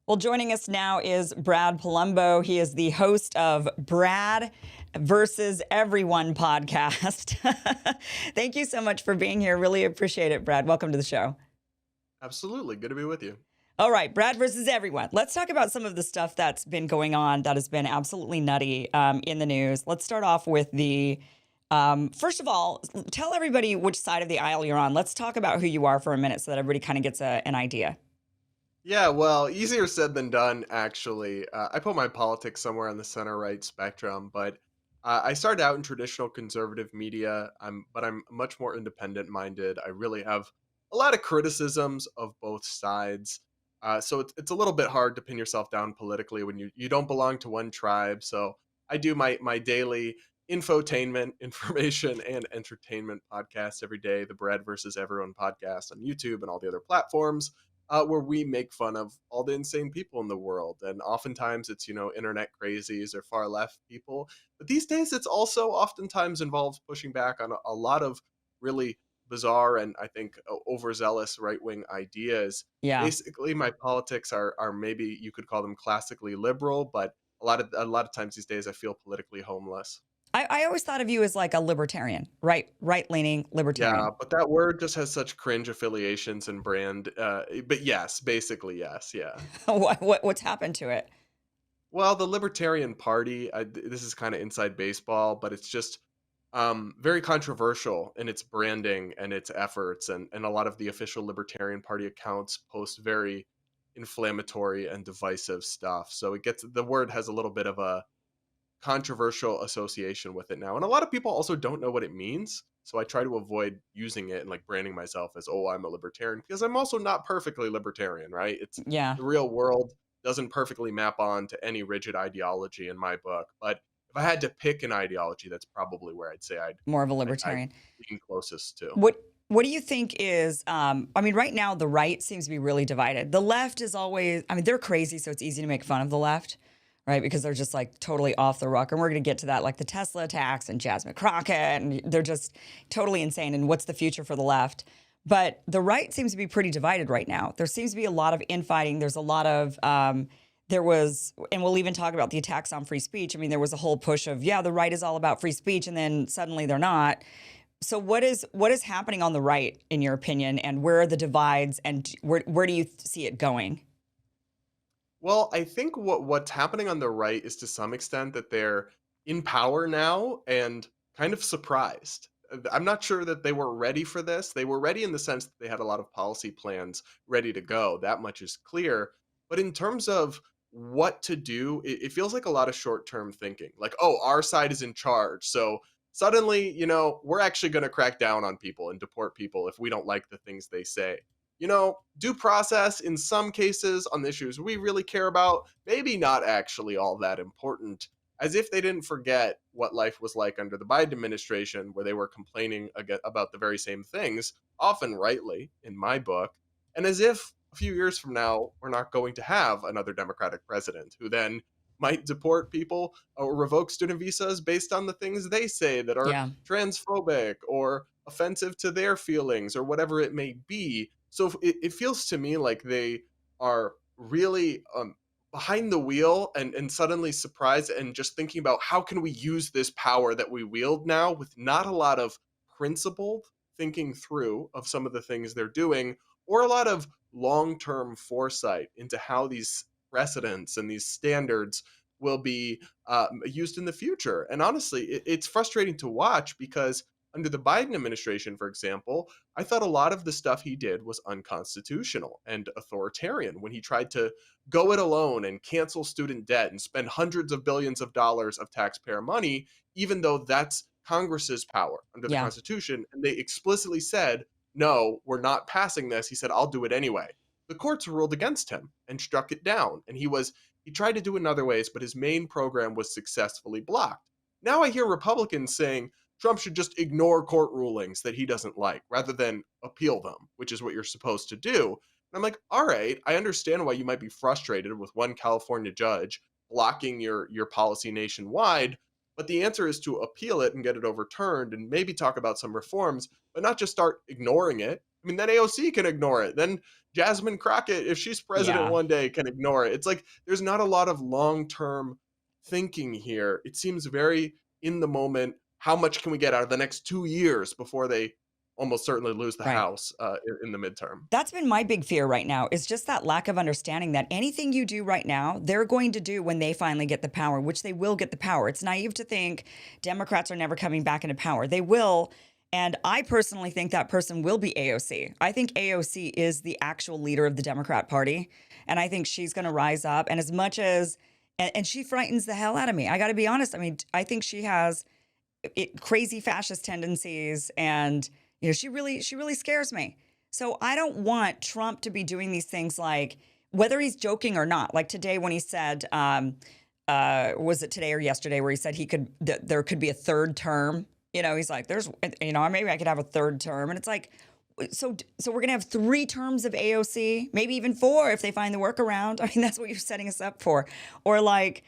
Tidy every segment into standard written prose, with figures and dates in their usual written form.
Well, joining us now is Brad Palumbo. He is the host of Brad versus Everyone podcast. Thank you so much for being here. Really appreciate it, Brad. Welcome to the show. Absolutely. Good to be with you. All right, Brad versus Everyone. Let's talk about some of the stuff that's been going on that has been absolutely nutty in the news. Let's start off with first of all, tell everybody which side of the aisle you're on. Let's talk about who you are for a minute so that everybody kind of gets an idea. Yeah, well, easier said than done, actually. I put my politics somewhere on the center right spectrum, but I started out in traditional conservative media, but I'm much more independent minded. I really have a lot of criticisms of both sides. So it's a little bit hard to pin yourself down politically when you don't belong to one tribe. So I do my daily infotainment, information, and entertainment podcast every day, the Brad versus Everyone podcast on YouTube and all the other platforms where we make fun of all the insane people in the world. And oftentimes it's, internet crazies or far left people. But these days it's also oftentimes involves pushing back on a lot of really bizarre and I think overzealous right wing ideas. Yeah. Basically, my politics are maybe you could call them classically liberal, but a lot of times these days I feel politically homeless. I always thought of you as like a libertarian, right-leaning Yeah, libertarian. but that word just has such cringe affiliations and brand. But yes, basically yes, yeah. What's happened to it? Well, the Libertarian Party, this is kind of inside baseball, but it's just very controversial in its branding and its efforts. And a lot of the official Libertarian Party accounts post very inflammatory and divisive stuff. So the word has a little bit of a controversial association with it now. And a lot of people also don't know what it means. So I try to avoid using it and like branding myself as, oh, I'm a libertarian, because I'm also not perfectly libertarian, right? It's Yeah, the real world doesn't perfectly map on to any rigid ideology in my book. But if I had to pick an ideology, that's probably where I'd say more of a I'd libertarian. lean closest to. What do you think is I mean, right now the right seems to be really divided. The left is always, I mean, they're crazy, so it's easy to make fun of the left, right? Because they're just like totally off the rocker. And we're going to get to that, like the Tesla attacks and Jasmine Crockett, and they're just totally insane. And what's the future for the left? But the right seems to be pretty divided right now. There seems to be a lot of infighting. There's a lot of there was, and we'll even talk about the attacks on free speech. I mean, there was a whole push of, yeah, the right is all about free speech, and then suddenly they're not. So what is happening on the right, in your opinion, and where are the divides, and where do you see it going? Well, I think what's happening on the right is to some extent that they're in power now and kind of surprised. I'm not sure that they were ready for this. They were ready in the sense that they had a lot of policy plans ready to go. That much is clear. But in terms of what to do, it feels like a lot of short-term thinking. Like, oh, our side is in charge. So suddenly, we're actually going to crack down on people and deport people if we don't like the things they say. Due process in some cases on the issues we really care about, maybe not actually all that important, as if they didn't forget what life was like under the Biden administration, where they were complaining about the very same things, often rightly, in my book, and as if a few years from now, we're not going to have another Democratic president who then might deport people or revoke student visas based on the things they say that are Yeah. transphobic or offensive to their feelings or whatever it may be. So it feels to me like they are really behind the wheel and suddenly surprised and just thinking about how can we use this power that we wield now with not a lot of principled thinking through of some of the things they're doing or a lot of long-term foresight into how these precedents and these standards will be used in the future. And honestly, it's frustrating to watch because under the Biden administration, for example, I thought a lot of the stuff he did was unconstitutional and authoritarian when he tried to go it alone and cancel student debt and spend hundreds of billions of dollars of taxpayer money, even though that's Congress's power under the Yeah. Constitution. And they explicitly said, no, we're not passing this. He said, I'll do it anyway. The courts ruled against him and struck it down. And he tried to do it in other ways, but his main program was successfully blocked. Now I hear Republicans saying, Trump should just ignore court rulings that he doesn't like rather than appeal them, which is what you're supposed to do. And I'm like, all right, I understand why you might be frustrated with one California judge blocking your policy nationwide, but the answer is to appeal it and get it overturned and maybe talk about some reforms, but not just start ignoring it I mean, then AOC can ignore it. Then Jasmine Crockett, if she's president Yeah. one day, can ignore it. It's like there's not a lot of long-term thinking here. It seems very in the moment. How much can we get out of the next 2 years before they almost certainly lose the Right. House in the midterm? That's been my big fear right now is just that lack of understanding that anything you do right now, they're going to do when they finally get the power, which they will get the power. It's naive to think Democrats are never coming back into power. They will. And I personally think that person will be AOC. I think AOC is the actual leader of the Democrat Party. And I think she's going to rise up. And as much as, and she frightens the hell out of me. I got to be honest. I mean, I think she has crazy fascist tendencies, and she really scares me. So I don't want Trump to be doing these things, like whether he's joking or not. Like today when he said, was it today or yesterday, where he said there could be a third term. He's like, maybe I could have a third term, and it's like, so we're gonna have 3 terms of AOC, maybe even 4 if they find the workaround. I mean, that's what you're setting us up for, or like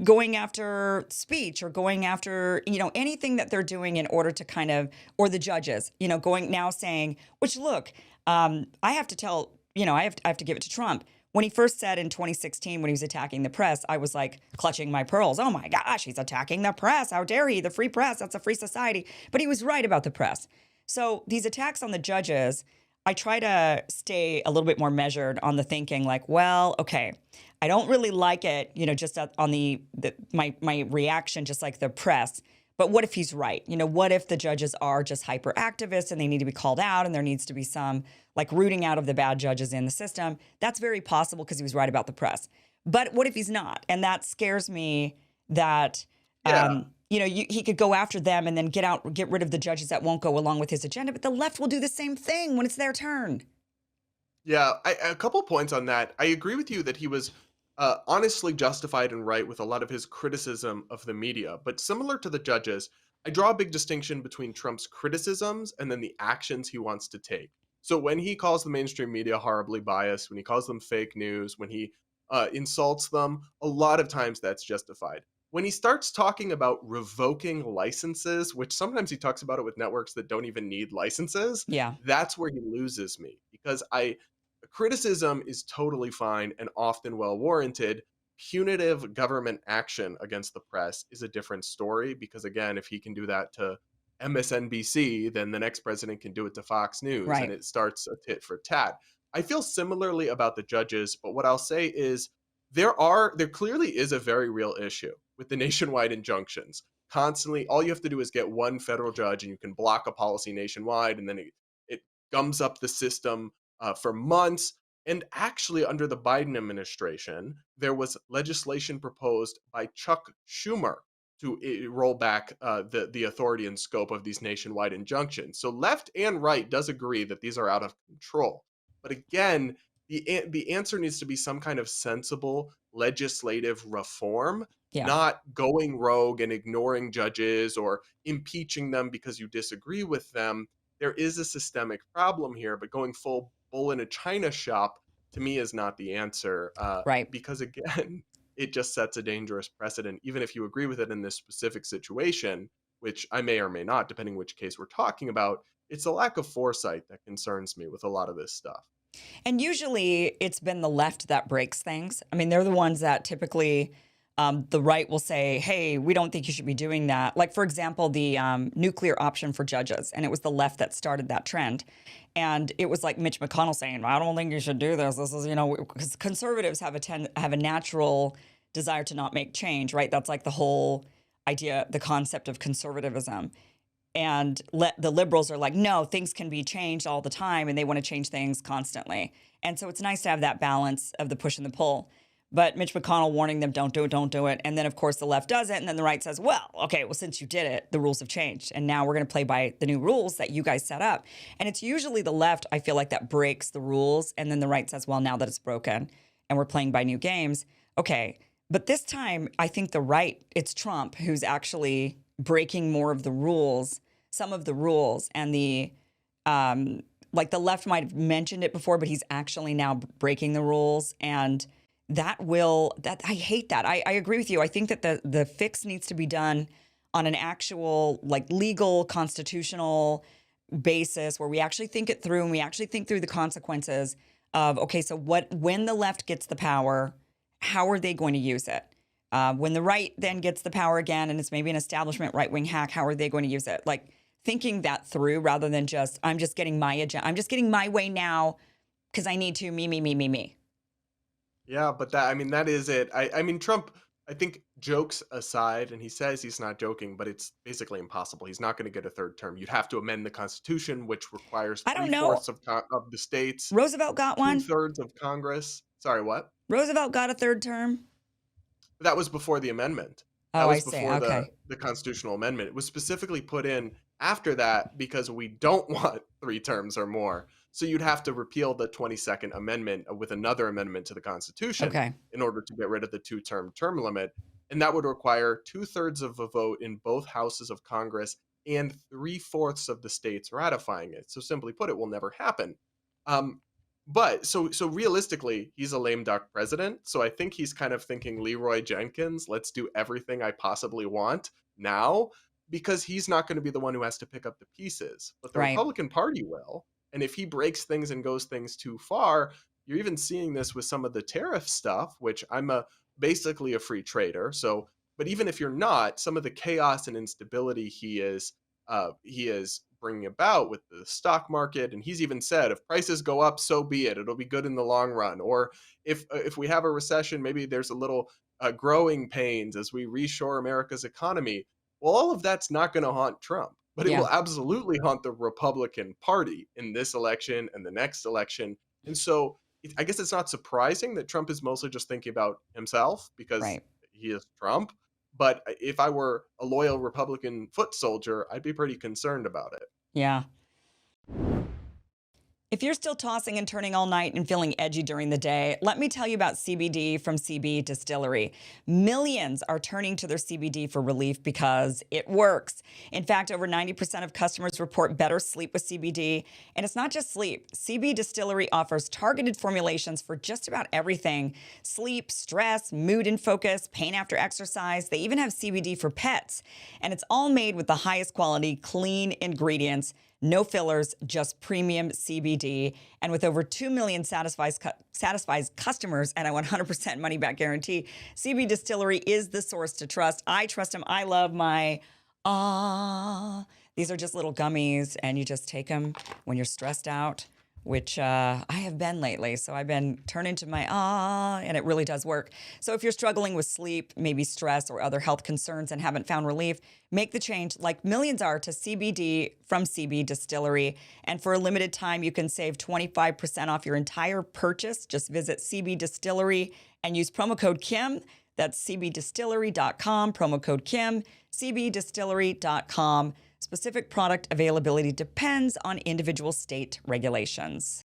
going after speech or going after, anything that they're doing in order to kind of, or the judges, going now saying, which look, I have to tell, I have to give it to Trump. When he first said in 2016, when he was attacking the press, I was like clutching my pearls. Oh my gosh, he's attacking the press. How dare he? The free press, that's a free society. But he was right about the press. So these attacks on the judges, I try to stay a little bit more measured on the thinking, like, well, okay, I don't really like it, just on my reaction, just like the press. But what if he's right? What if the judges are just hyper activists and they need to be called out, and there needs to be some like rooting out of the bad judges in the system? That's very possible because he was right about the press. But what if he's not? And that scares me that, Yeah. he could go after them and then get rid of the judges that won't go along with his agenda. But the left will do the same thing when it's their turn. Yeah, a couple points on that. I agree with you that he was honestly justified and right with a lot of his criticism of the media. But similar to the judges, I draw a big distinction between Trump's criticisms and then the actions he wants to take. So when he calls the mainstream media horribly biased, when he calls them fake news, when he insults them, a lot of times that's justified. When he starts talking about revoking licenses, which sometimes he talks about it with networks that don't even need licenses, Yeah. that's where he loses me, because criticism is totally fine and often well warranted. Punitive government action against the press is a different story, because again, if he can do that to MSNBC, then the next president can do it to Fox News, and Right. it starts a tit for tat. I feel similarly about the judges, but what I'll say is there clearly is a very real issue with the nationwide injunctions. Constantly, all you have to do is get one federal judge and you can block a policy nationwide, and then it gums up the system for months. And actually, under the Biden administration, there was legislation proposed by Chuck Schumer to roll back the authority and scope of these nationwide injunctions. So left and right does agree that these are out of control. But again, the answer needs to be some kind of sensible legislative reform, Yeah. not going rogue and ignoring judges or impeaching them because you disagree with them. There is a systemic problem here, but going full bull in a china shop to me is not the answer, Right. because again, it just sets a dangerous precedent, even if you agree with it in this specific situation, which I may or may not, depending which case we're talking about. It's a lack of foresight that concerns me with a lot of this stuff. And usually it's been the left that breaks things. I mean, they're the ones that typically the right will say, hey, we don't think you should be doing that. Like, for example, the nuclear option for judges. And it was the left that started that trend. And it was like Mitch McConnell saying, I don't think you should do this. This is, because conservatives have a natural desire to not make change, right? That's like the whole idea, the concept of conservatism. And the liberals are like, no, things can be changed all the time, and they want to change things constantly. And so it's nice to have that balance of the push and the pull. But Mitch McConnell warning them, don't do it, don't do it. And then, of course, the left does it. And then the right says, well, okay, well, since you did it, the rules have changed. And now we're going to play by the new rules that you guys set up. And it's usually the left, I feel like, that breaks the rules. And then the right says, well, now that it's broken and we're playing by new games, okay. But this time, I think the right, it's Trump who's actually breaking more of the rules, some of the rules, and like the left might have mentioned it before, but he's actually now breaking the rules. And that I hate that. I agree with you. I think that the fix needs to be done on an actual, like, legal, constitutional, basis where we actually think it through and we actually think through the consequences of, okay, so when the left gets the power, how are they going to use it? When the right then gets the power again, and it's maybe an establishment right-wing hack, how are they going to use it? Like thinking that through rather than just, I'm just getting my agenda. I'm just getting my way now because I need to, me. Yeah, but that is it. I mean, Trump, I think jokes aside, and he says he's not joking, but it's basically impossible. He's not going to get a third term. You'd have to amend the Constitution, which requires I don't know. 3/4 of the states, Roosevelt got one. 2/3 of Congress. Sorry, what? Roosevelt got a third term. That was before the amendment. That Oh, I was see. before Okay. the constitutional amendment. It was specifically put in after that because we don't want 3 terms or more. So you'd have to repeal the 22nd Amendment with another amendment to the Constitution Okay. in order to get rid of the 2-term limit. And that would require 2/3 of a vote in both houses of Congress and 3/4 of the states ratifying it. So simply put, it will never happen. Um, but so realistically, he's a lame duck president. So I think he's kind of thinking Leroy Jenkins, let's do everything I possibly want now, because he's not going to be the one who has to pick up the pieces. But the Right. Republican Party will. And if he breaks things and goes things too far, you're even seeing this with some of the tariff stuff, which basically a free trader. So, but even if you're not, some of the chaos and instability he is bringing about with the stock market, and he's even said, if prices go up, so be it. It'll be good in the long run. Or if we have a recession, maybe there's a little growing pains as we reshore America's economy. Well, all of that's not going to haunt Trump, but it Yeah. will absolutely haunt the Republican Party in this election and the next election. And so I guess it's not surprising that Trump is mostly just thinking about himself because Right. he is Trump. But if I were a loyal Republican foot soldier, I'd be pretty concerned about it. Yeah. If you're still tossing and turning all night and feeling edgy during the day, let me tell you about CBD from CB Distillery. Millions are turning to their CBD for relief because it works. In fact, over 90% of customers report better sleep with CBD. And it's not just sleep. CB Distillery offers targeted formulations for just about everything: sleep, stress, mood and focus, pain after exercise. They even have CBD for pets. And it's all made with the highest quality, clean ingredients. No fillers, just premium CBD. And with over 2 million satisfies customers and a 100% money back guarantee, CB Distillery is the source to trust. I trust them. I love my These are just little gummies, and you just take them when you're stressed out, which I have been lately. So I've been turning to my and it really does work. So if you're struggling with sleep, maybe stress or other health concerns and haven't found relief, make the change like millions are to CBD from CB Distillery. And for a limited time, you can save 25% off your entire purchase. Just visit CB Distillery and use promo code Kim. That's cbdistillery.com, promo code Kim, cbdistillery.com. Specific product availability depends on individual state regulations.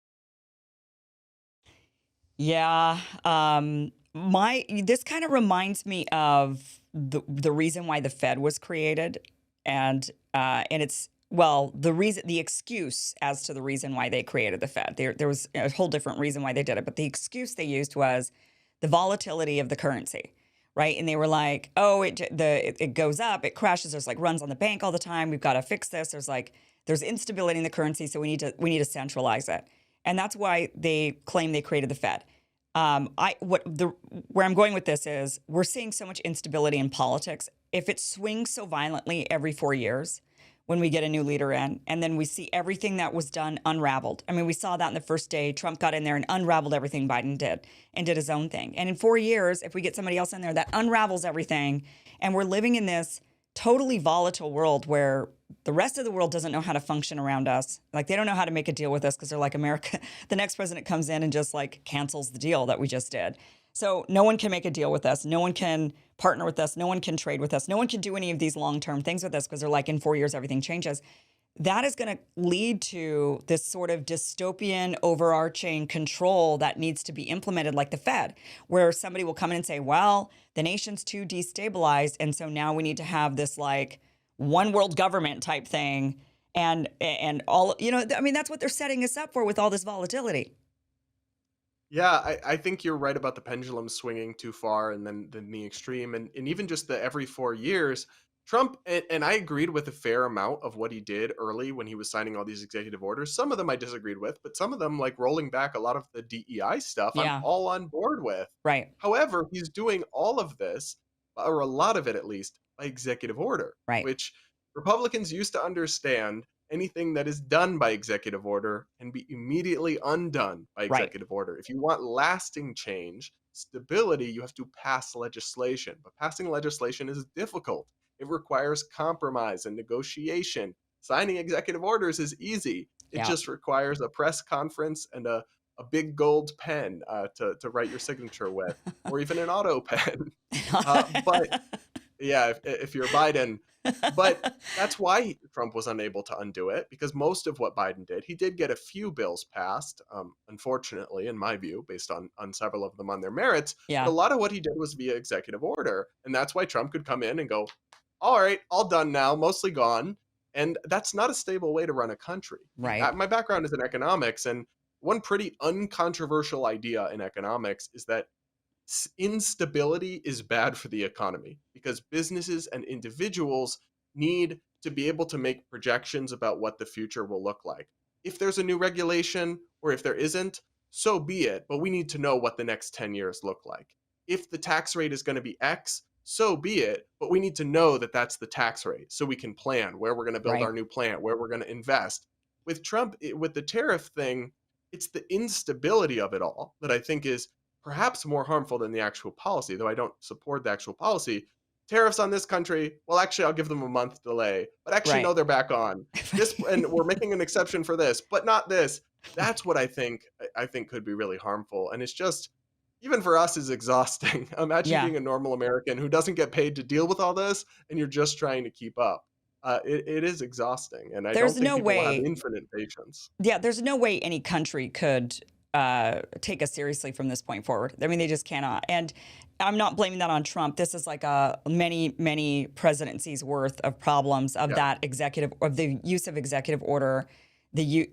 Yeah, this kind of reminds me of the reason why the Fed was created, and it's the excuse as to the reason why they created the Fed. There was a whole different reason why they did it, but the excuse they used was the volatility of the currency. Right. And they were like, oh, it goes up, it crashes. There's like runs on the bank all the time. We've got to fix this. There's instability in the currency. So we need to centralize it. And that's why they claim they created the Fed. Where I'm going with this is we're seeing so much instability in politics. If it swings so violently every 4 years when we get a new leader in, and then we see everything that was done unraveled. I mean, we saw that in the first day. Trump got in there and unraveled everything Biden did and did his own thing. And in 4 years, if we get somebody else in there that unravels everything, and we're living in this totally volatile world where the rest of the world doesn't know how to function around us. Like, they don't know how to make a deal with us because they're like, America, the next president comes in and just like cancels the deal that we just did. So no one can make a deal with us. No one can partner with us. No one can trade with us. No one can do any of these long-term things with us because they're like, in 4 years, everything changes. That is going to lead to this sort of dystopian overarching control that needs to be implemented like the Fed, where somebody will come in and say, well, the nation's too destabilized. And so now we need to have this like one world government type thing. And all, I mean, that's what they're setting us up for with all this volatility. Yeah, I think you're right about the pendulum swinging too far and then the extreme. And even just the every 4 years, Trump, and I agreed with a fair amount of what he did early when he was signing all these executive orders. Some of them I disagreed with, but some of them, like rolling back a lot of the DEI stuff, I'm Yeah, all on board with. right, However, he's doing all of this, or a lot of it at least, by executive order, right, which Republicans used to understand anything that is done by executive order can be immediately undone by right, executive order. If you want lasting change, stability, you have to pass legislation. But passing legislation is difficult. It requires compromise and negotiation. Signing executive orders is easy. It yeah. just requires a press conference and a big gold pen to write your signature with, or even an auto pen. But yeah, if you're Biden, but that's why Trump was unable to undo it, because most of what Biden did, he did get a few bills passed, unfortunately, in my view, based on several of them on their merits. But a Yeah, lot of what he did was via executive order, and that's why Trump could come in and go, "All right, all done now, mostly gone." And that's not a stable way to run a country. right, My background is in economics, and one pretty uncontroversial idea in economics is that instability is bad for the economy because businesses and individuals need to be able to make projections about what the future will look like. If there's a new regulation or if there isn't, so be it, but we need to know what the next 10 years look like. If the tax rate is going to be X, so be it, but we need to know that that's the tax rate so we can plan where we're going to build right. our new plant, where we're going to invest. With Trump, with the tariff thing, it's the instability of it all that I think is perhaps more harmful than the actual policy, though I don't support the actual policy. Tariffs on this country, well, actually, I'll give them a month delay, but actually, Right. no, they're back on. This, and we're making an exception for this, but not this. That's what I think could be really harmful, and it's just even for us is exhausting. Imagine Yeah. being a normal American who doesn't get paid to deal with all this, and you're just trying to keep up. It is exhausting, and I There's don't think no people will have way. infinite patience. Yeah, there's no way any country could take us seriously from this point forward. I mean, they just cannot. And I'm not blaming that on Trump. This is like a many presidencies worth of problems of Yeah, that executive of the use of executive order. Really,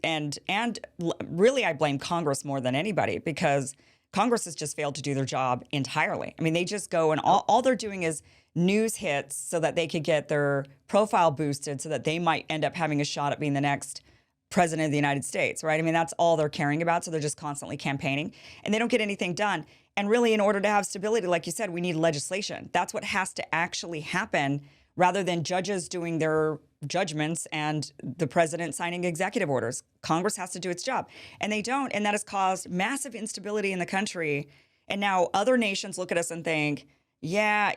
I blame Congress more than anybody because Congress has just failed to do their job entirely. I mean, they just go and yep, all they're doing is news hits so that they could get their profile boosted so that they might end up having a shot at being the next president of the United States, right? I mean, that's all they're caring about. So they're just constantly campaigning and they don't get anything done. And really, in order to have stability, like you said, we need legislation. That's what has to actually happen rather than judges doing their judgments and the president signing executive orders. Congress has to do its job and they don't. And that has caused massive instability in the country. And now other nations look at us and think, yeah,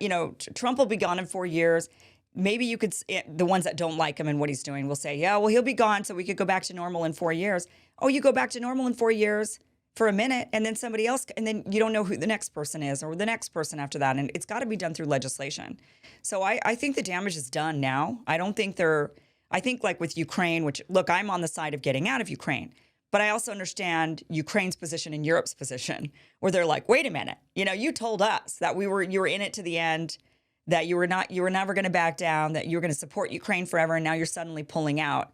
Trump will be gone in 4 years. Maybe you could, the ones that don't like him and what he's doing will say, yeah, well, he'll be gone so we could go back to normal in 4 years. Oh, you go back to normal in 4 years for a minute and then somebody else, and then you don't know who the next person is or the next person after that. And it's got to be done through legislation. So I think the damage is done now. I think like with Ukraine, which look, I'm on the side of getting out of Ukraine. But I also understand Ukraine's position and Europe's position, where they're like, wait a minute, you told us that you were in it to the end, that you were never going to back down, that you were going to support Ukraine forever, and now you're suddenly pulling out.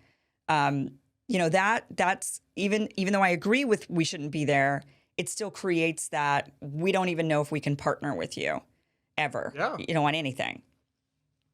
That's even though I agree with we shouldn't be there, it still creates that we don't even know if we can partner with you ever, yeah. on anything.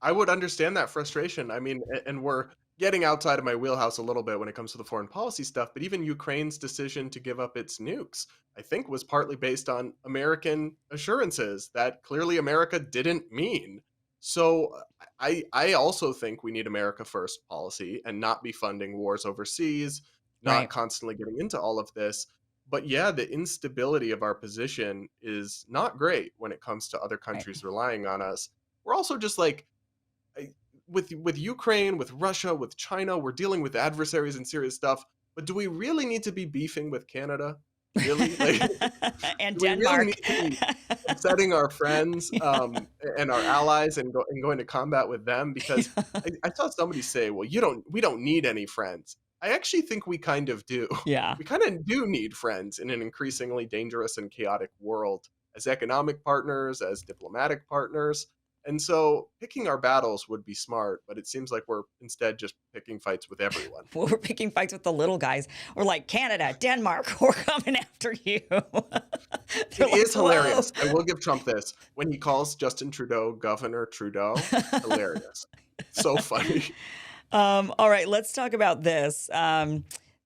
I would understand that frustration. I mean, and we're getting outside of my wheelhouse a little bit when it comes to the foreign policy stuff, but even Ukraine's decision to give up its nukes, I think, was partly based on American assurances that clearly America didn't mean. So I also think we need America first policy and not be funding wars overseas, not Right. constantly getting into all of this. But yeah, the instability of our position is not great when it comes to other Right. countries relying on us. We're also just like, with Ukraine, with Russia, with China, we're dealing with adversaries and serious stuff. But do we really need to be beefing with Canada? Really? Like, And do we really Denmark. need to be upsetting our friends and our allies and going to combat with them? Because I saw somebody say, "Well, we don't need any friends." I actually think we kind of do. Yeah. We kind of do need friends in an increasingly dangerous and chaotic world as economic partners, as diplomatic partners. And so picking our battles would be smart, but it seems like we're instead just picking fights with everyone. Well, we're picking fights with the little guys. We're like, Canada, Denmark, we're coming after you. They're It like, is whoa. hilarious. I will give Trump this. When he calls Justin Trudeau Governor Trudeau, hilarious. So funny. All right, let's talk about this.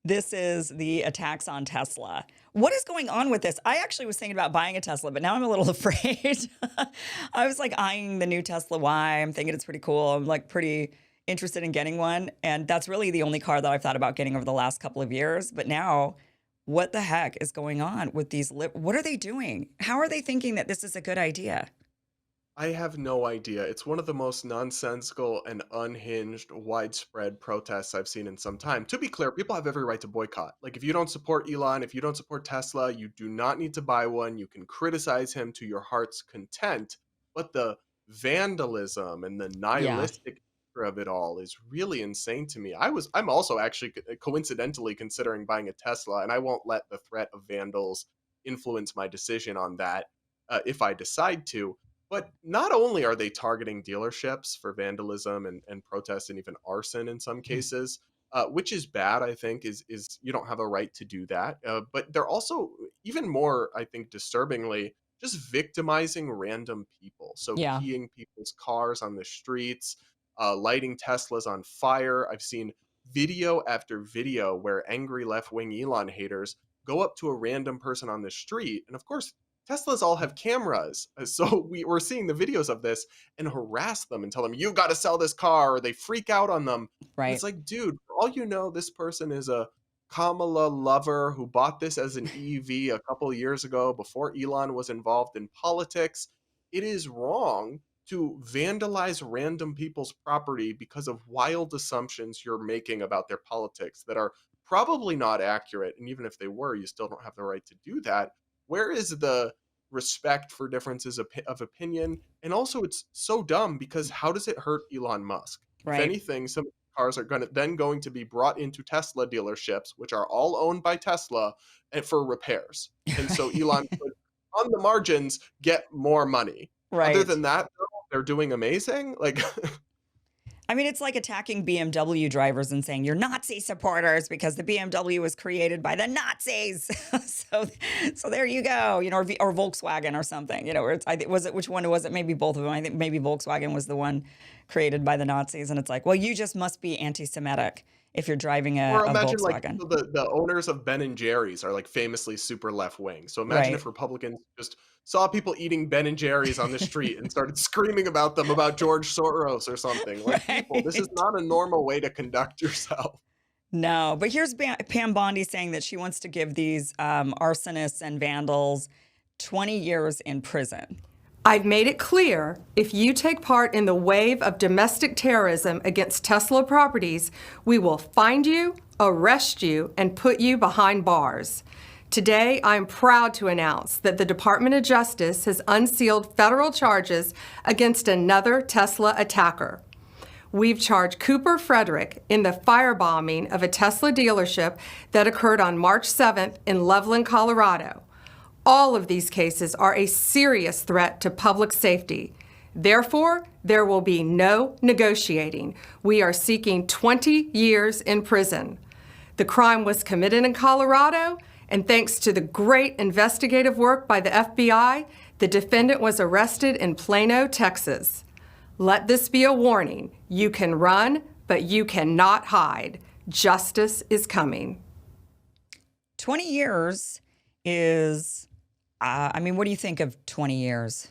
This is the attacks on Tesla. What is going on with this? I actually was thinking about buying a Tesla, but now I'm a little afraid. I was like eyeing the new Tesla Y. I'm thinking it's pretty cool. I'm like pretty interested in getting one. And that's really the only car that I've thought about getting over the last couple of years. But now, what the heck is going on with these? What are they doing? How are they thinking that this is a good idea? I have no idea. It's one of the most nonsensical and unhinged widespread protests I've seen in some time. To be clear, people have every right to boycott. Like, if you don't support Elon, if you don't support Tesla, you do not need to buy one. You can criticize him to your heart's content. But the vandalism and the Yeah, nihilistic nature of it all is really insane to me. I'm also actually coincidentally considering buying a Tesla, and I won't let the threat of vandals influence my decision on that if I decide to. But not only are they targeting dealerships for vandalism and protests and even arson in some cases, which is bad, I think, is you don't have a right to do that. But they're also even more, I think, disturbingly, just victimizing random people. So yeah, keying people's cars on the streets, lighting Teslas on fire. I've seen video after video where angry left-wing Elon haters go up to a random person on the street, and of course Teslas all have cameras. So we're seeing the videos of this and harass them and tell them, you got to sell this car, or they freak out on them. And it's right. like, dude, for all you know, this person is a Kamala lover who bought this as an EV a couple of years ago before Elon was involved in politics. It is wrong to vandalize random people's property because of wild assumptions you're making about their politics that are probably not accurate. And even if they were, you still don't have the right to do that. Where is the respect for differences of opinion? And also, it's so dumb because how does it hurt Elon Musk? If Right. anything, some cars are going to be brought into Tesla dealerships, which are all owned by Tesla, and for repairs. And so Elon could, on the margins, get more money. Other Right. than that, though, they're doing amazing. Like, I mean, it's like attacking BMW drivers and saying you're Nazi supporters because the BMW was created by the Nazis. so, so there you go. You know, or Volkswagen or something. You know, where it's, I think was it which one was it? Maybe both of them. I think maybe Volkswagen was the one created by the Nazis, and it's like, well, you just must be anti-Semitic if you're driving or a imagine like Volkswagen, so the owners of Ben and Jerry's are like famously super left wing. So imagine right? if Republicans just saw people eating Ben and Jerry's on the street and started screaming about them about George Soros or something. Like, people, this is Right. not a normal way to conduct yourself. No, but here's Pam Bondi saying that she wants to give these arsonists and vandals 20 years in prison. I've made it clear if you take part in the wave of domestic terrorism against Tesla properties, we will find you, arrest you, and put you behind bars. Today, I'm proud to announce that the Department of Justice has unsealed federal charges against another Tesla attacker. We've charged Cooper Frederick in the firebombing of a Tesla dealership that occurred on March 7th in Loveland, Colorado. All of these cases are a serious threat to public safety. Therefore, there will be no negotiating. We are seeking 20 years in prison. The crime was committed in Colorado, and thanks to the great investigative work by the FBI, the defendant was arrested in Plano, Texas. Let this be a warning. You can run, but you cannot hide. Justice is coming. 20 years is, I mean, what do you think of 20 years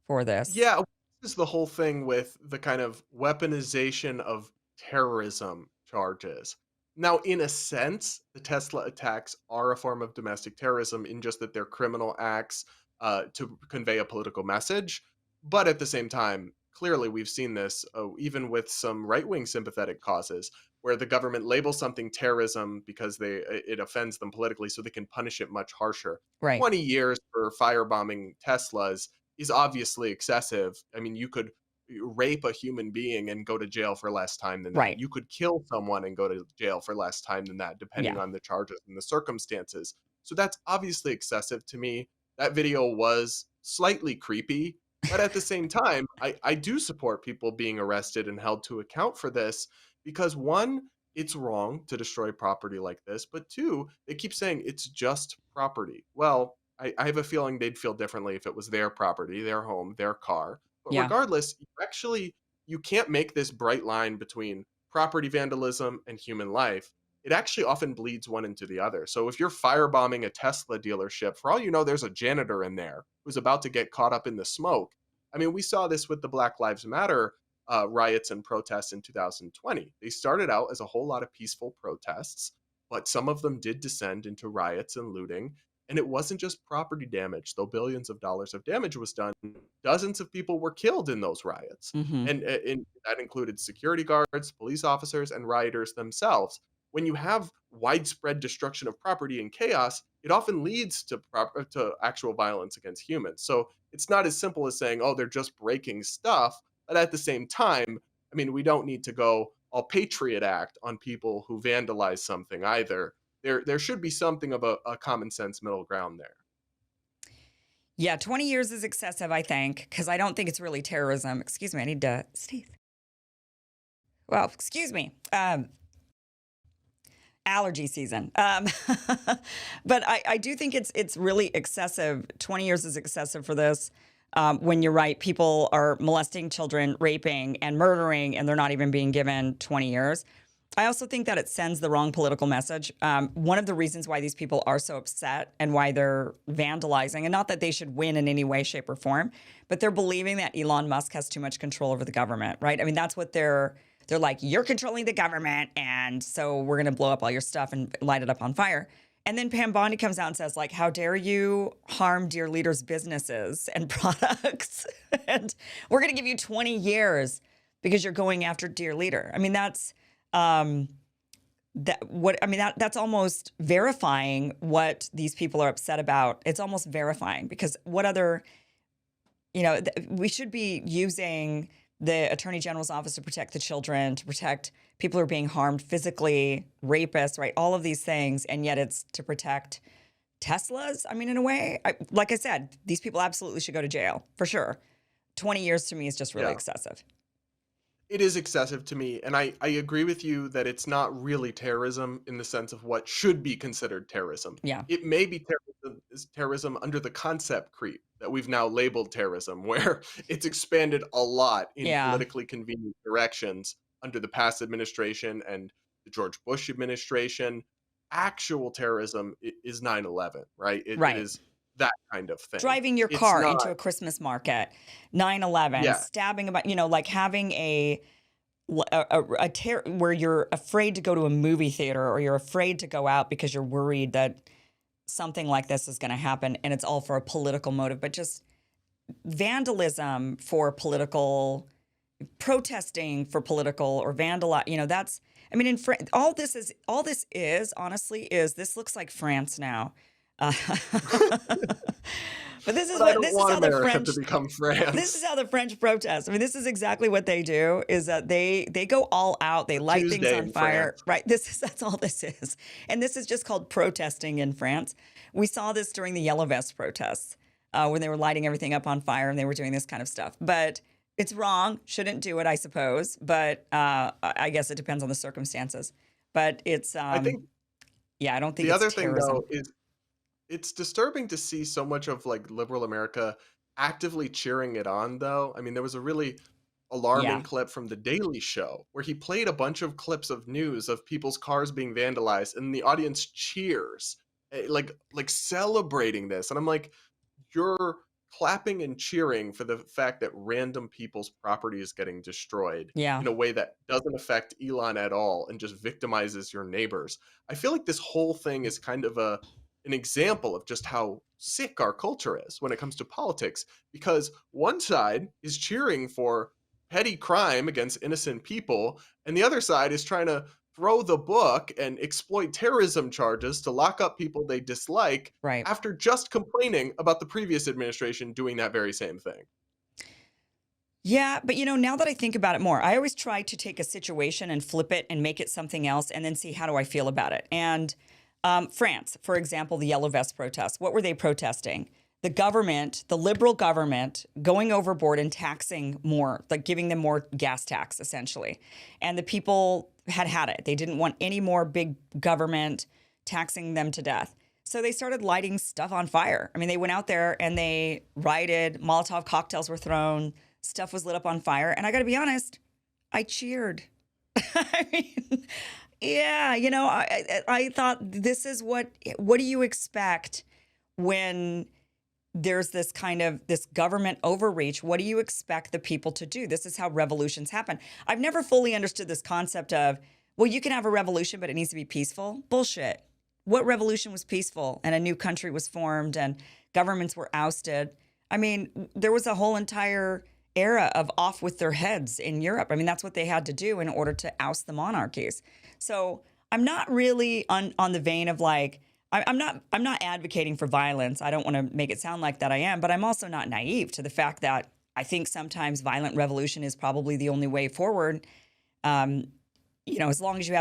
for this? Yeah, this is the whole thing with the kind of weaponization of terrorism charges. Now, in a sense, the Tesla attacks are a form of domestic terrorism in just that they're criminal acts to convey a political message. But at the same time, clearly we've seen this even with some right-wing sympathetic causes where the government labels something terrorism because it offends them politically, so they can punish it much harsher. Right, 20 years for firebombing Teslas is obviously excessive. I mean, you could rape a human being and go to jail for less time than that. right. You could kill someone and go to jail for less time than that, depending Yeah. on the charges and the circumstances. So that's obviously excessive to me. That video was slightly creepy, but at the same time, I do support people being arrested and held to account for this because one, it's wrong to destroy property like this, but two, they keep saying it's just property. Well, I have a feeling they'd feel differently if it was their property, their home, their car. But Yeah. regardless, you actually you can't make this bright line between property vandalism and human life. It actually often bleeds one into the other. So if you're firebombing a Tesla dealership, for all you know, there's a janitor in there who's about to get caught up in the smoke. I mean, we saw this with the Black Lives Matter riots and protests in 2020. They started out as a whole lot of peaceful protests, but some of them did descend into riots and looting. And it wasn't just property damage, though billions of dollars of damage was done. Dozens of people were killed in those riots. Hmm. And that included security guards, police officers, and rioters themselves. When you have widespread destruction of property and chaos, it often leads to actual violence against humans. So it's not as simple as saying, oh, they're just breaking stuff. But at the same time, I mean, we don't need to go all Patriot Act on people who vandalize something either. There should be something of a common sense middle ground there. Yeah, 20 years is excessive, I think, because I don't think it's really terrorism. Excuse me, I need to sneeze. Well, excuse me. Allergy season. But I do think it's really excessive. 20 years is excessive for this. When you're right, people are molesting children, raping, and murdering, and they're not even being given 20 years. I also think that it sends the wrong political message. One of the reasons why these people are so upset and why they're vandalizing, and not that they should win in any way, shape, or form, but they're believing that Elon Musk has too much control over the government, right? I mean, that's what they're like, you're controlling the government, and so we're going to blow up all your stuff and light it up on fire. And then Pam Bondi comes out and says, like, how dare you harm Dear Leader's businesses and products? And we're going to give you 20 years because you're going after Dear Leader. I mean, that's that's almost verifying what these people are upset about. It's almost verifying, because what other, we should be using the Attorney General's office to protect the children, to protect people who are being harmed physically, rapists, right? All of these things. And yet it's to protect Teslas. I mean, in a way, like I said, these people absolutely should go to jail for sure. 20 years to me is just really excessive. It is excessive to me, and I agree with you that it's not really terrorism in the sense of what should be considered terrorism. Yeah. It may be terrorism under the concept creep that we've now labeled terrorism, where it's expanded a lot in politically convenient directions under the past administration and the George Bush administration. Actual terrorism is 9/11, right? It is that kind of thing. Driving your car into a Christmas market, 9/11, stabbing about, like having a where you're afraid to go to a movie theater, or you're afraid to go out because you're worried that something like this is going to happen, and it's all for a political motive. But just vandalism for political, protesting for political, or that's, I mean, all this is honestly is, this looks like France now. But this is how the French protest. I mean, this is exactly what they do, is that they go all out. They light things on fire. Right. That's all this is. And this is just called protesting in France. We saw this during the Yellow Vest protests, when they were lighting everything up on fire and they were doing this kind of stuff. But it's wrong. Shouldn't do it, I suppose. But I guess it depends on the circumstances. But it's I don't think the other thing, though, is it's disturbing to see so much of like liberal America actively cheering it on, though. I mean, there was a really alarming clip from The Daily Show where he played a bunch of clips of news of people's cars being vandalized, and the audience cheers, like celebrating this. And I'm like, you're clapping and cheering for the fact that random people's property is getting destroyed in a way that doesn't affect Elon at all and just victimizes your neighbors. I feel like this whole thing is kind of an example of just how sick our culture is when it comes to politics, because one side is cheering for petty crime against innocent people, and the other side is trying to throw the book and exploit terrorism charges to lock up people they dislike after just complaining about the previous administration doing that very same thing. Yeah, but now that I think about it more, I always try to take a situation and flip it and make it something else, and then see how do I feel about it. And France, for example, the Yellow Vest protests, what were they protesting? The government, the liberal government, going overboard and taxing more, like giving them more gas tax, essentially. And the people had it. They didn't want any more big government taxing them to death. So they started lighting stuff on fire. I mean, they went out there and they rioted. Molotov cocktails were thrown. stuff was lit up on fire. And I got to be honest, I cheered. I mean, yeah, you know, I thought this is what do you expect when there's this kind of this government overreach? What do you expect the people to do? This is how revolutions happen. I've never fully understood this concept of, well, you can have a revolution, but it needs to be peaceful. Bullshit. What revolution was peaceful and a new country was formed and governments were ousted? I mean, there was a whole entire era of off with their heads in Europe. I mean, that's what they had to do in order to oust the monarchies. So I'm not really on the vein of like, I'm not advocating for violence. I don't want to make it sound like that I am, but I'm also not naive to the fact that I think sometimes violent revolution is probably the only way forward. You know, as long as you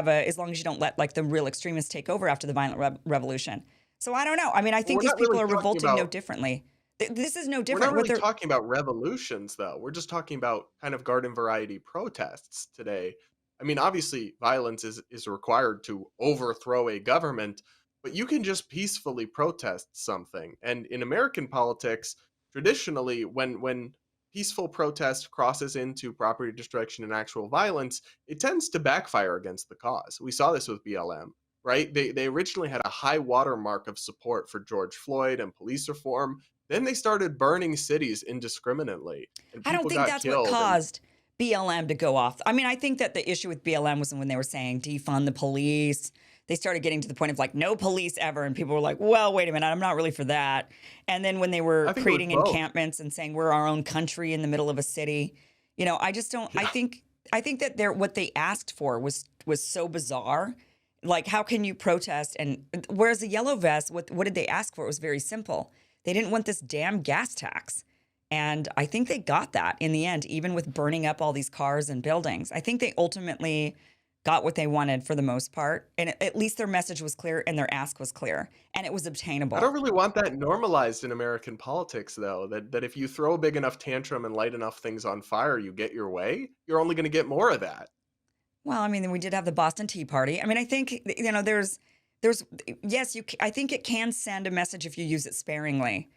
don't let like the real extremists take over after the violent revolution. So I don't know. I mean, I think these people are revolting no differently. This is no different. We're not really talking about revolutions, though. We're just talking about kind of garden variety protests today. I mean, obviously, violence is required to overthrow a government, but you can just peacefully protest something. And in American politics, traditionally, when peaceful protest crosses into property destruction and actual violence, it tends to backfire against the cause. We saw this with BLM, right? They originally had a high watermark of support for George Floyd and police reform. Then they started burning cities indiscriminately. And I don't think that's what caused BLM to go off. I mean, I think that the issue with BLM was when they were saying defund the police. They started getting to the point of like no police ever. And people were like, well, wait a minute, I'm not really for that. And then when they were creating encampments and saying we're our own country in the middle of a city, you know, I just don't, yeah. I think that what they asked for was so bizarre. Like, how can you protest? And whereas the yellow vest, what did they ask for? It was very simple. They didn't want this damn gas tax. And I think they got that in the end, even with burning up all these cars and buildings. I think they ultimately got what they wanted for the most part. And at least their message was clear and their ask was clear and it was obtainable. I don't really want that normalized in American politics, though, that if you throw a big enough tantrum and light enough things on fire, you get your way. You're only going to get more of that. Well, I mean, we did have the Boston Tea Party. I mean, I think, you know, yes, I think it can send a message if you use it sparingly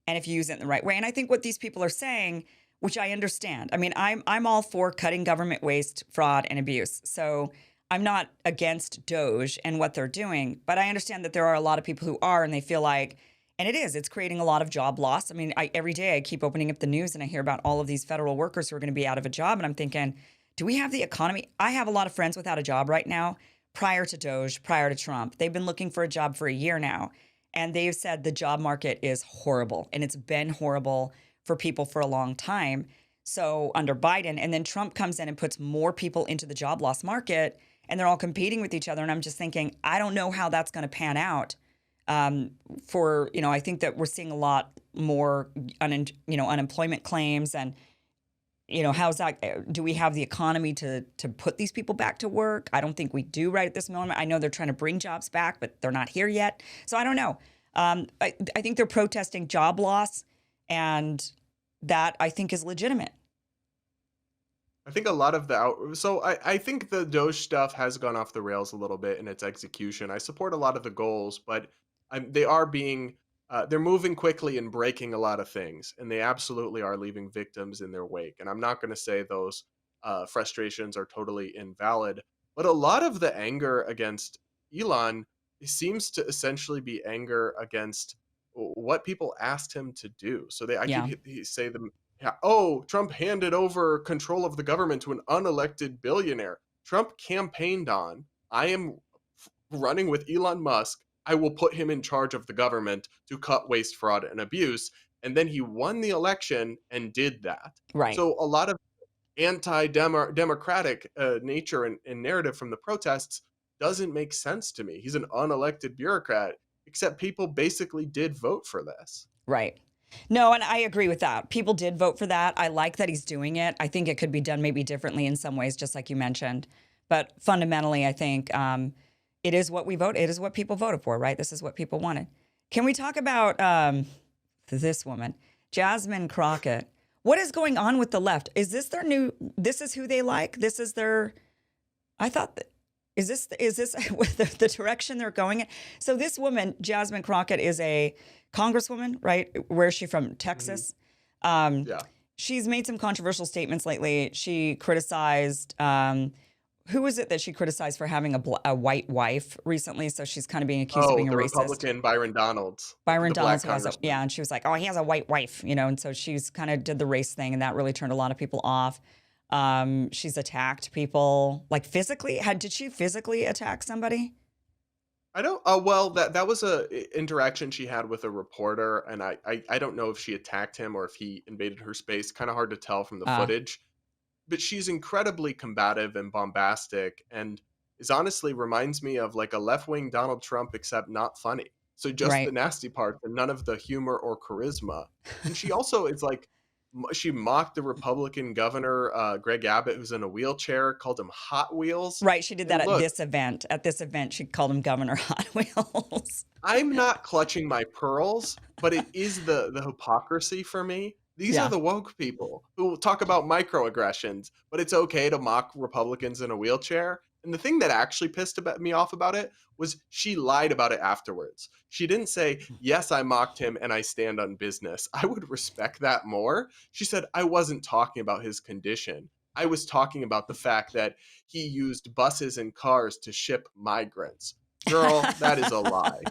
and if you use it in the right way. And I think what these people are saying, which I understand. I mean, I'm all for cutting government waste, fraud, and abuse. So I'm not against DOGE and what they're doing, but I understand that there are a lot of people who are, and they feel like, and it's creating a lot of job loss. I mean, every day I keep opening up the news and I hear about all of these federal workers who are going to be out of a job. And I'm thinking, do we have the economy? I have a lot of friends without a job right now. Prior to DOGE, prior to Trump, they've been looking for a job for a year now. And they've said the job market is horrible. And it's been horrible for people for a long time. So under Biden, and then Trump comes in and puts more people into the job loss market, and they're all competing with each other. And I'm just thinking, I don't know how that's going to pan out. I think that we're seeing a lot more, unemployment claims, and how's that? Do we have the economy to put these people back to work? I don't think we do right at this moment. I know they're trying to bring jobs back, but they're not here yet. So I don't know. I think they're protesting job loss, and that I think is legitimate. I think a lot of I think the DOGE stuff has gone off the rails a little bit in its execution. I support a lot of the goals, but they are they're moving quickly and breaking a lot of things, and they absolutely are leaving victims in their wake. And I'm not going to say those frustrations are totally invalid, but a lot of the anger against Elon seems to essentially be anger against what people asked him to do. So keep say them. Yeah, oh, Trump handed over control of the government to an unelected billionaire. Trump campaigned on, I am running with Elon Musk. I will put him in charge of the government to cut waste, fraud, and abuse. And then he won the election and did that. Right. So a lot of anti-democratic nature and narrative from the protests doesn't make sense to me. He's an unelected bureaucrat, except people basically did vote for this. Right. No, and I agree with that. People did vote for that. I like that he's doing it. I think it could be done maybe differently in some ways, just like you mentioned. But fundamentally, I think it is what we vote. It is what people voted for, right? This is what people wanted. Can we talk about this woman, Jasmine Crockett? What is going on with the left? Is this their new? This is who they like. This is their. I thought that. Is this the direction they're going in? So this woman, Jasmine Crockett, is a congresswoman, right? Where is she from? Texas. Yeah. she's made some controversial statements lately. She criticized, who was it that she criticized for having a white wife recently? So she's kind of being accused of Oh, being a the racist. Republican Byron Donalds, Byron the black Donalds, who has congressman. and she was like, oh, he has a white wife, and so she's kind of did the race thing, and that really turned a lot of people off. She's attacked people, like physically. Did she physically attack somebody? I don't. Well, that was interaction she had with a reporter, and I don't know if she attacked him or if he invaded her space. Kind of hard to tell from the Uh, footage. But she's incredibly combative and bombastic, and is honestly reminds me of like a left-wing Donald Trump, except not funny. So just the right. nasty part, and none of the humor or charisma. And she also is like, she mocked the Republican governor, Greg Abbott, who's in a wheelchair, called him Hot Wheels. Right. She did that And at look, this event. At this event, she called him Governor Hot Wheels. I'm not clutching my pearls, but it is the hypocrisy for me. These are Yeah. the woke people who talk about microaggressions, but it's okay to mock Republicans in a wheelchair. And the thing that actually me off about it was she lied about it afterwards. She didn't say, yes, I mocked him and I stand on business. I would respect that more. She said, I wasn't talking about his condition. I was talking about the fact that he used buses and cars to ship migrants. Girl, that is a lie.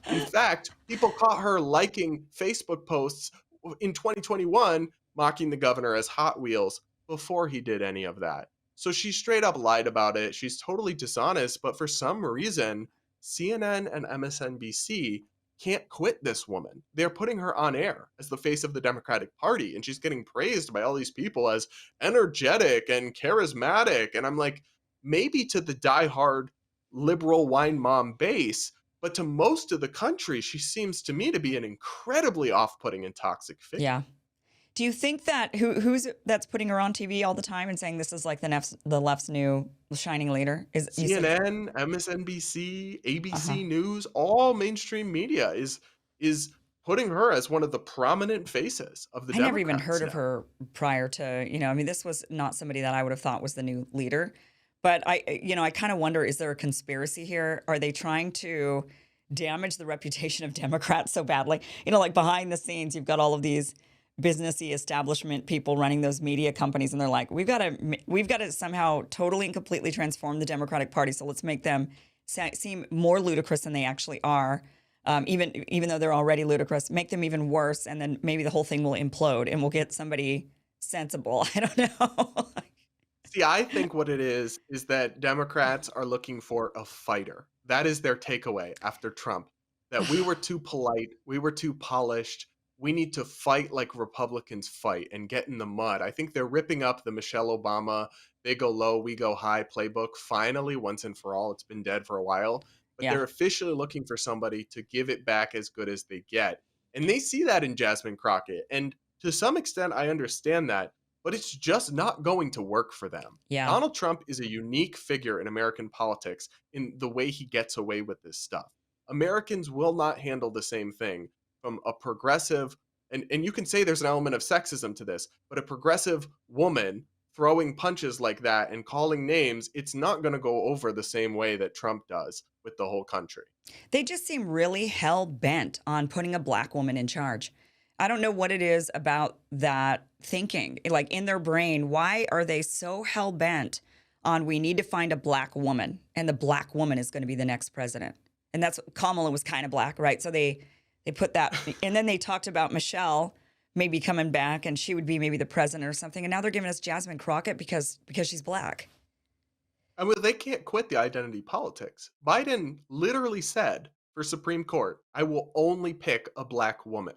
In fact, people caught her liking Facebook posts in 2021 mocking the governor as Hot Wheels before he did any of that. So she straight up lied about it. She's totally dishonest, but for some reason, CNN and MSNBC can't quit this woman. They're putting her on air as the face of the Democratic Party, and she's getting praised by all these people as energetic and charismatic. And I'm like, maybe to the diehard liberal wine mom base, but to most of the country, she seems to me to be an incredibly off-putting and toxic figure. Yeah. Do you think that who's that's putting her on TV all the time and saying this is like the left's new shining leader? Is you said, CNN, MSNBC, uh-huh. ABC News, all mainstream media is putting her as one of the prominent faces of the I never even Democrats heard of now. her prior to, I mean, this was not somebody that I would have thought was the new leader. But I kind of wonder, is there a conspiracy here? Are they trying to damage the reputation of Democrats so badly? Like behind the scenes, you've got all of these businessy establishment people running those media companies, and they're like, we've got to somehow totally and completely transform the Democratic Party. So let's make them seem more ludicrous than they actually are. Even though they're already ludicrous, make them even worse, and then maybe the whole thing will implode, and we'll get somebody sensible. I don't know. See, I think what it is that Democrats are looking for a fighter. That is their takeaway after Trump. That we were too polite, we were too polished. We need to fight like Republicans fight and get in the mud. I think they're ripping up the Michelle Obama, they go low, we go high playbook finally, once and for all. It's been dead for a while. But Yeah. they're officially looking for somebody to give it back as good as they get. And they see that in Jasmine Crockett. And to some extent, I understand that, but it's just not going to work for them. Yeah. Donald Trump is a unique figure in American politics in the way he gets away with this stuff. Americans will not handle the same thing from a progressive, and you can say there's an element of sexism to this, but a progressive woman throwing punches like that and calling names, it's not going to go over the same way that Trump does with the whole country. They just seem really hell bent on putting a black woman in charge. I don't know what it is about that thinking, like in their brain. Why are they so hell bent on we need to find a black woman, and the black woman is going to be the next president? And that's Kamala was kind of black, right? So they put that, and then they talked about Michelle maybe coming back, and she would be maybe the president or something. And now they're giving us Jasmine Crockett because she's black. I mean, they can't quit the identity politics. Biden literally said for Supreme Court, I will only pick a black woman.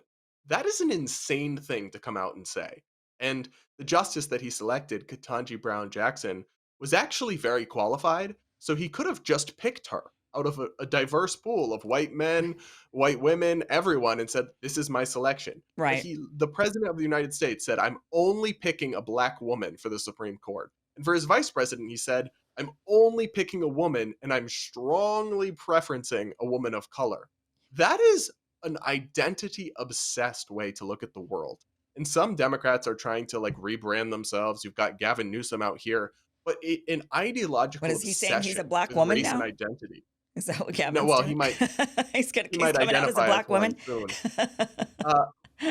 That is an insane thing to come out and say. And the justice that he selected, Ketanji Brown Jackson, was actually very qualified. So he could have just picked her out of a diverse pool of white men, white women, everyone, and said, this is my selection. But Right. the president of the United States said, I'm only picking a black woman for the Supreme Court. And for his vice president, he said, I'm only picking a woman and I'm strongly preferencing a woman of color. That is an identity obsessed way to look at the world. And some Democrats are trying to like rebrand themselves. You've got Gavin Newsom out here, but an ideological But is he saying he's a obsession black with woman race and now? identity. Is that what No, Gavin's well, doing? He's he coming might out as a identify as black one woman. soon.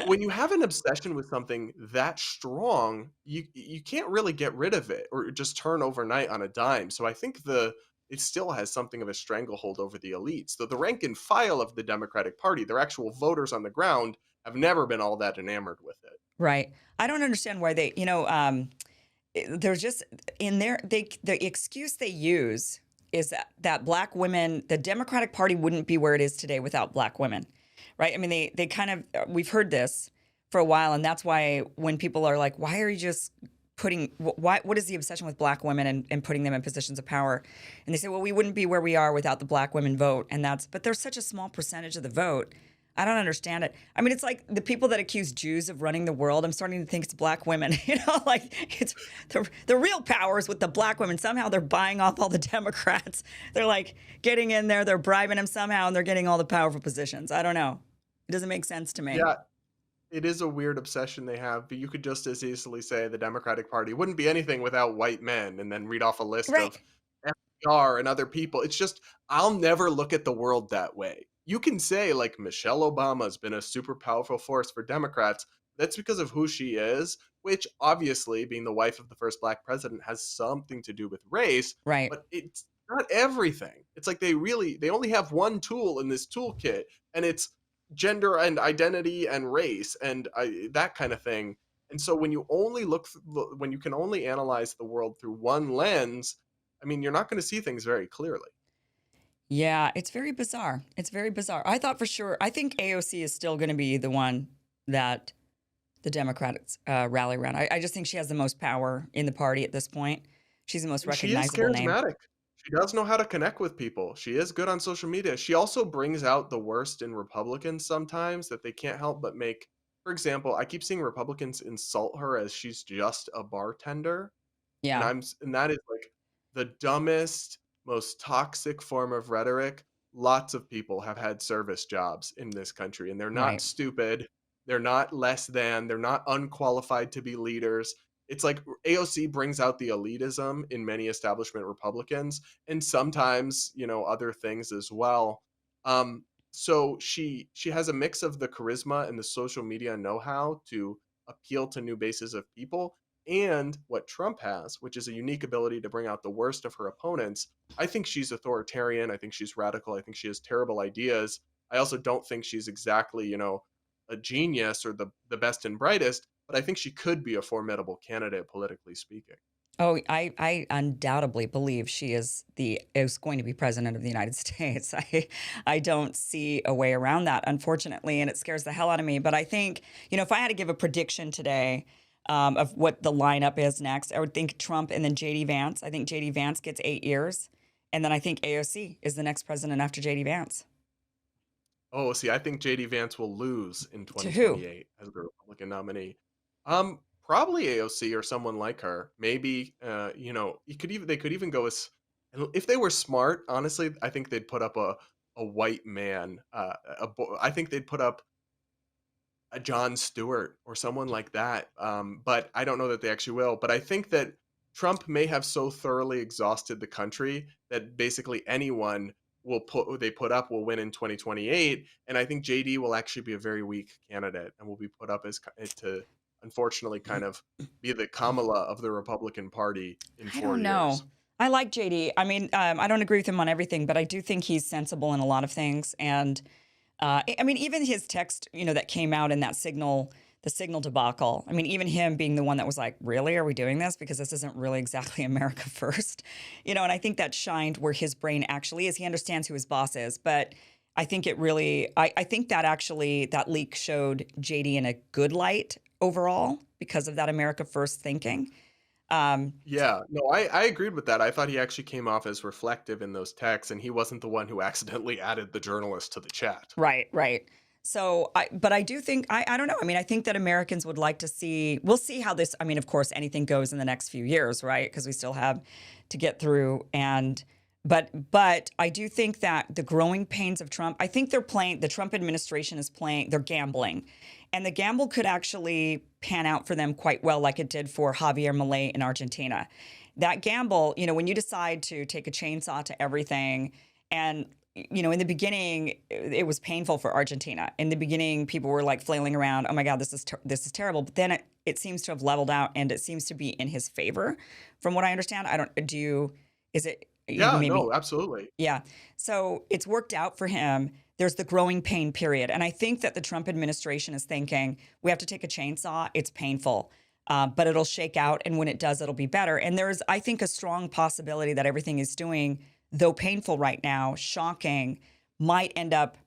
when you have an obsession with something that strong, you can't really get rid of it or just turn overnight on a dime. So I think it still has something of a stranglehold over the elites. Though the rank and file of the Democratic Party, their actual voters on the ground, have never been all that enamored with it. Right. I don't understand why they, they're just in there. The excuse they use is that black women, the Democratic Party wouldn't be where it is today without black women, right? I mean, they kind of, we've heard this for a while, and that's why when people are like, why are you just putting, what is the obsession with black women and putting them in positions of power? And they say, well, we wouldn't be where we are without the black women vote, but there's such a small percentage of the vote. I don't understand it. I mean, it's like the people that accuse Jews of running the world. I'm starting to think it's black women. Like it's the real power is with the black women. Somehow they're buying off all the Democrats. They're like getting in there, they're bribing them somehow, and they're getting all the powerful positions. I don't know. It doesn't make sense to me. Yeah, it is a weird obsession they have, but you could just as easily say the Democratic Party wouldn't be anything without white men and then read off a list Right. of FDR and other people. It's just, I'll never look at the world that way. You can say, like, Michelle Obama's been a super powerful force for Democrats. That's because of who she is, which obviously, being the wife of the first black president, has something to do with race, Right. but it's not everything. It's like they only have one tool in this toolkit, and it's gender and identity and race and that kind of thing. And so when you only when you can only analyze the world through one lens, I mean, you're not going to see things very clearly. Yeah, it's very bizarre. It's very bizarre. I thought for sure, I think AOC is still going to be the one that the Democrats rally around. I just think she has the most power in the party at this point. She's the most And she is recognizable name. charismatic. She does know how to connect with people. She is good on social media. She also brings out the worst in Republicans sometimes that they can't help but make. For example, I keep seeing Republicans insult her as she's just a bartender. And Yeah, and that is like the dumbest, most toxic form of rhetoric. Lots of people have had service jobs in this country, and they're not right. stupid. They're not less than. They're not unqualified to be leaders. It's like AOC brings out the elitism in many establishment Republicans, and sometimes, other things as well. So she has a mix of the charisma and the social media know-how to appeal to new bases of people, and what Trump has, which is a unique ability to bring out the worst of her opponents. I think she's authoritarian. I think she's radical. I think she has terrible ideas. I also don't think she's exactly, a genius or the best and brightest, but I think she could be a formidable candidate, politically speaking. Oh, I undoubtedly believe she is going to be president of the United States. I don't see a way around that, unfortunately, and it scares the hell out of me. But I think, if I had to give a prediction today of what the lineup is next, I would think Trump and then JD Vance. I think JD Vance gets 8 years, and then I think AOC is the next president after JD Vance. Oh, see, I think JD Vance will lose in To who? 2028 as the Republican nominee. Probably AOC or someone like her. Maybe, they could even go as, if they were smart. Honestly, I think they'd put up a white man. I think they'd put up a Jon Stewart or someone like that. But I don't know that they actually will. But I think that Trump may have so thoroughly exhausted the country that basically anyone they put up will win in 2028. And I think JD will actually be a very weak candidate and will be put up as to unfortunately kind of be the Kamala of the Republican Party in 4 I don't know. years. I like JD. I mean, I don't agree with him on everything, but I do think he's sensible in a lot of things. And I mean, even his text, that came out in that the signal debacle. I mean, even him being the one that was like, really, are we doing this? Because this isn't really exactly America first, and I think that shined where his brain actually is. He understands who his boss is, but I think it really, I think that actually, that leak showed JD in a good light overall because of that America first thinking. Yeah, no, I agreed with that. I thought he actually came off as reflective in those texts, and he wasn't the one who accidentally added the journalist to the chat. Right, right. So, but I do think, I don't know. I mean, I think that Americans would like to see, we'll see how this, I mean, of course, anything goes in the next few years, right? Because we still have to get through. But I do think that the growing pains of Trump, I think the Trump administration is they're gambling. And the gamble could actually pan out for them quite well, like it did for Javier Milei in Argentina. That gamble, when you decide to take a chainsaw to everything and in the beginning, it was painful for Argentina. In the beginning, people were like flailing around. Oh my God, this is terrible. But then it seems to have leveled out, and it seems to be in his favor, from what I understand. Is it? You Yeah, maybe, no, absolutely. yeah. So it's worked out for him. There's the growing pain period, and I think that the Trump administration is thinking we have to take a chainsaw. It's painful. But it'll shake out, and when it does, it'll be better. And there's, I think, a strong possibility that everything he's doing, though painful right now, shocking, might end up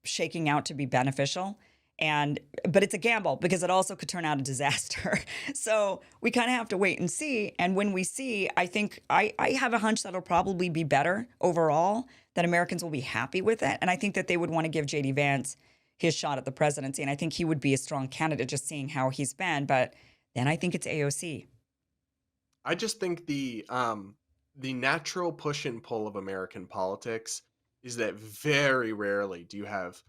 shaking out to be beneficial. But it's a gamble because it also could turn out a disaster. So we kind of have to wait and see. And when we see, I think I have a hunch that'll probably be better overall, that Americans will be happy with it. And I think that they would want to give J.D. Vance his shot at the presidency. And I think he would be a strong candidate just seeing how he's been. But then I think it's AOC. I just think the natural push and pull of American politics is that very rarely do you have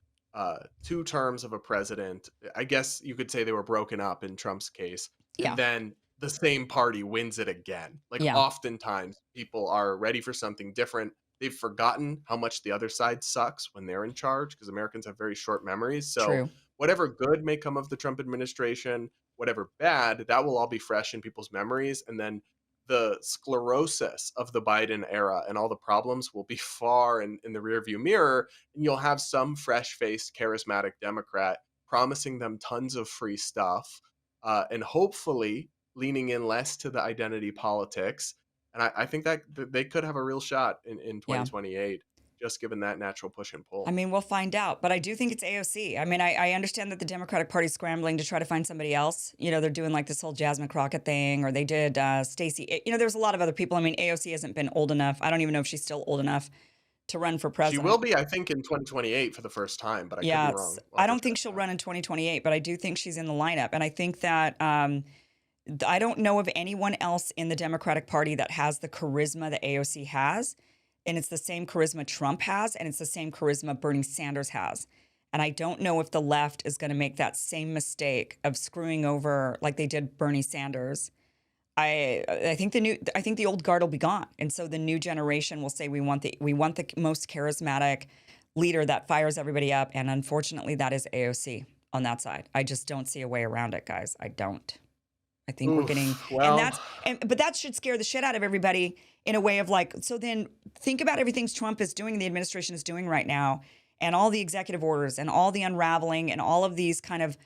2 terms of a president. I guess you could say they were broken up in Trump's case, and Yeah. then the same party wins it again. Like Yeah. oftentimes people are ready for something different. They've forgotten how much the other side sucks when they're in charge, because Americans have very short memories. So True. whatever good may come of the Trump administration, whatever bad, that will all be fresh in people's memories. And then the sclerosis of the Biden era and all the problems will be far in the rearview mirror. And you'll have some fresh-faced, charismatic Democrat promising them tons of free stuff, and hopefully leaning in less to the identity politics. And I think that they could have a real shot in 2028. Just given that natural push and pull. I mean, we'll find out. But I do think it's AOC. I mean, I understand that the Democratic Party's scrambling to try to find somebody else. They're doing like this whole Jasmine Crockett thing, or they did Stacey. There's a lot of other people. I mean, AOC hasn't been old enough. I don't even know if she's still old enough to run for She president. will be, I think, in 2028 for the first time, but I could be wrong. I don't think she'll run in 2028, but I do think she's in the lineup. And I think that I don't know of anyone else in the Democratic Party that has the charisma that AOC has. And it's the same charisma Trump has, and it's the same charisma Bernie Sanders has. And I don't know if the left is going to make that same mistake of screwing over like they did Bernie Sanders. I think the old guard will be gone, and so the new generation will say we want the most charismatic leader that fires everybody up. And unfortunately, that is AOC on that side. I just don't see a way around it, guys. I don't. I think we're getting, but that should scare the shit out of everybody in a way of like, so then think about everything Trump is doing, the administration is doing right now, and all the executive orders and all the unraveling and all of these kind of,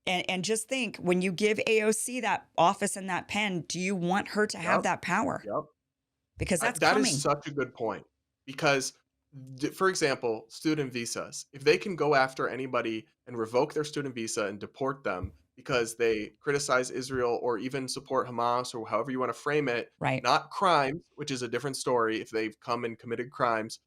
and just think, when you give AOC that office and that pen, do you want her to have that power? Yep. Because that coming. Is such a good point. Because, for example, student visas, if they can go after anybody and revoke their student visa and deport them because they criticize Israel or even support Hamas or however you want to frame it, right? Not crimes, which is a different story if they've come and committed crimes.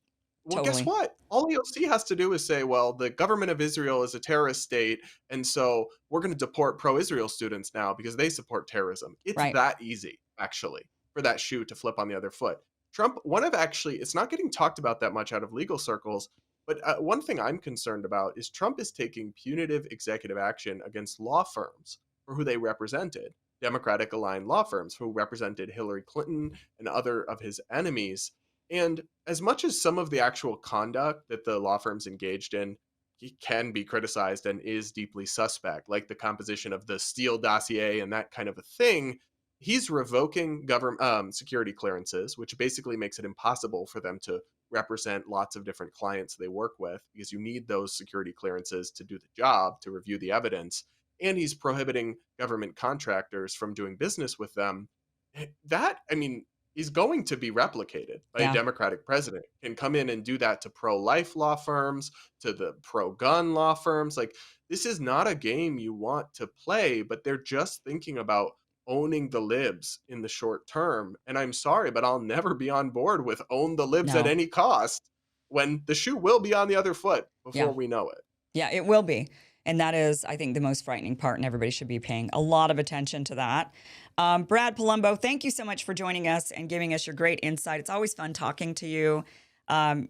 Well, Totally. Guess what? All AOC has to do is say, well, the government of Israel is a terrorist state, and so we're going to deport pro-Israel students now because they support terrorism. It's that easy, actually, for that shoe to flip on the other foot. Trump, it's not getting talked about that much out of legal circles, but one thing I'm concerned about is Trump is taking punitive executive action against law firms for who they represented, Democratic-aligned law firms who represented Hillary Clinton and other of his enemies. And as much as some of the actual conduct that the law firms engaged in he can be criticized and is deeply suspect, like the composition of the Steele dossier and that kind of a thing, he's revoking government security clearances, which basically makes it impossible for them to represent lots of different clients they work with, because you need those security clearances to do the job, to review the evidence. And he's prohibiting government contractors from doing business with them. That, is going to be replicated by a Democratic president. Can come in and do that to pro-life law firms, to the pro-gun law firms. Like, this is not a game you want to play, but they're just thinking about owning the libs in the short term. And I'm sorry, but I'll never be on board with own the libs at any cost, when the shoe will be on the other foot before we know it. Yeah, it will be. And that is, I think, the most frightening part, and everybody should be paying a lot of attention to that. Brad Palumbo, thank you so much for joining us and giving us your great insight. It's always fun talking to you.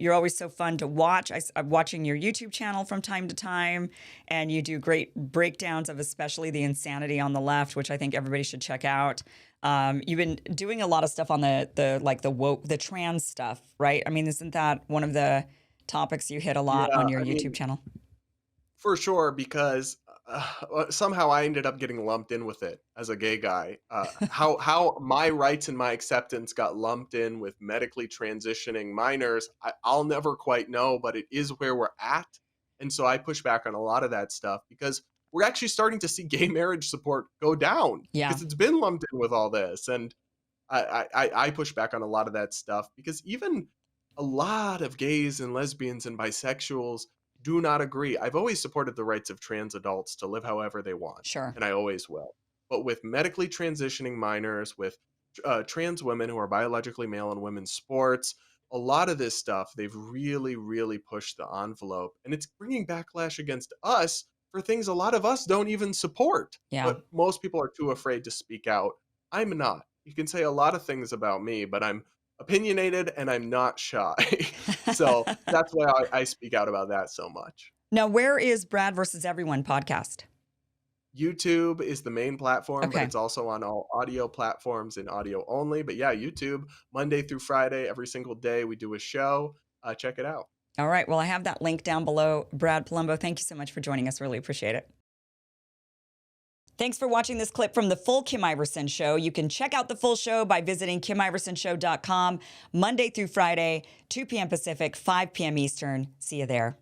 You're always so fun to watch. I'm watching your YouTube channel from time to time, and you do great breakdowns of especially the insanity on the left, which I think everybody should check out. You've been doing a lot of stuff on the woke, the trans stuff, right? I mean, isn't that one of the topics you hit a lot Yeah, on your I YouTube mean, channel. for sure, because somehow I ended up getting lumped in with it as a gay guy. How my rights and my acceptance got lumped in with medically transitioning minors, I'll never quite know, but it is where we're at. And so I push back on a lot of that stuff because we're actually starting to see gay marriage support go down Yeah. because it's been lumped in with all this. And I push back on a lot of that stuff because even a lot of gays and lesbians and bisexuals do not agree. I've always supported the rights of trans adults to live however they want, Sure. and I always will. But with medically transitioning minors, with trans women who are biologically male in women's sports, a lot of this stuff, they've really, really pushed the envelope. And it's bringing backlash against us for things a lot of us don't even support. Yeah. But most people are too afraid to speak out. I'm not. You can say a lot of things about me, but I'm opinionated and I'm not shy. So that's why I speak out about that so much. Now, where is Brad versus Everyone podcast? YouTube is the main platform, but Okay. it's also on all audio platforms and audio only. But yeah, YouTube, Monday through Friday, every single day we do a show. Check it out. All right. Well, I have that link down below. Brad Palumbo, thank you so much for joining us. Really appreciate it. Thanks for watching this clip from the full Kim Iverson Show. You can check out the full show by visiting KimIversonShow.com Monday through Friday, 2 p.m. Pacific, 5 p.m. Eastern. See you there.